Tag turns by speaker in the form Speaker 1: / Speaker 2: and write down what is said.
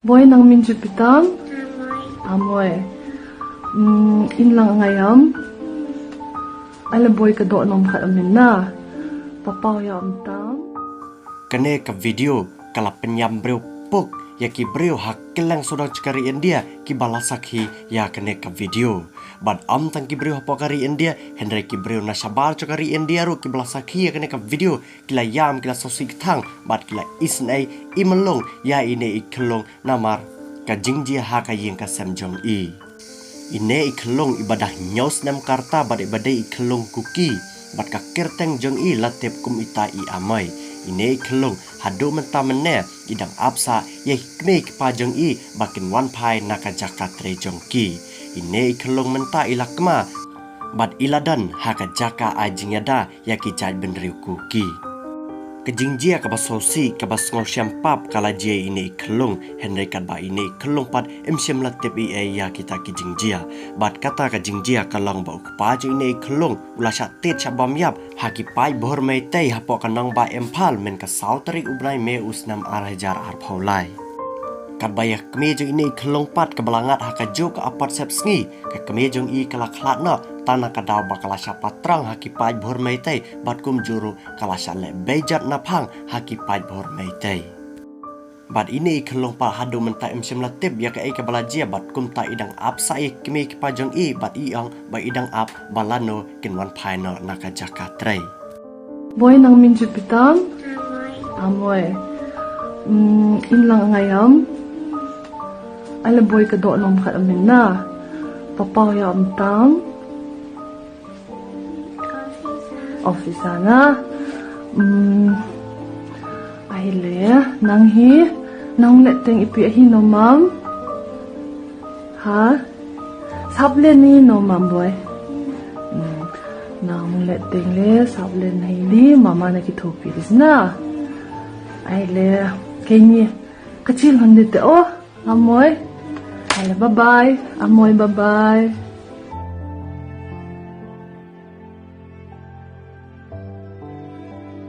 Speaker 1: Boy nang min Jupiter? Amoy. In lang ngayam. Ala boy ka do nom khat amin na. Papaw ya tam.
Speaker 2: Kene ka video kala penyam breu puk ya ki breu hak kelang sodang cakari India ki balasakhi ya kene ka video. Bad am tang ki breu hapo kari India Henry ki breu na sabar cakari India ru ki balasakhi ya kene ka video kila yam kila sosik thang bad kila isnai imelong ya ine ikelong namar ka jingji ha ka yeng ka Samjong i. Ine ikelong ibadah nyos nam karta bad ibadai ikelong kuki bad ka kerteng jong i latep kum ita i amai. Ine ikelong hadu mentamene idang apsa ye hikme kipajong i bakin wan pai naka jakatre jong ki. Ine ikelong menta ilakma bad iladan haka jaka ajingyada ya ki jaj benriu kuki. Kejingjia kabasosi kabas ngol syampap kala jie ini ikelong Henry kadba ini ikelong pad emsyam latep i ya kita kejingjia bad kata kejingjia kalong ba ukpaj ini ikelong ula syatit syabam yap haki pai bohor mei tei hapo kanang ba empal men ka sautari ubnai me usnam arhajar arpaulai. Kadbaya kemejong ini ikelong pad kebelangat haka jo ka apat sep sngi ke kemejong i kala klatna tanah kadau bakala syapa terang haki pai bohor mei tei bad kum juru kala syale bejat napang haki pai bohor mei tei. Bad ini ikelong pad hadu menta emsyam latip ya ke ke balajia bad kum ta idang ap sai keme kipajong i bad iang ba idang ap balano kinwan pai no naka jakatre.
Speaker 1: Boy nang min Jupiter? Amoy. In lang ngayam. Ala boy ka do nom khat amin na. Papaw ya tam. Office sana. Aile nang hi nang leteng ipi hi no mam. Ha? Sable ni no mam boy. Nang leteng le sable ni li mama na ki thopi dis na. Aile kenyi kecil handite oh amoy. Aile bye bye. Amoy bye bye.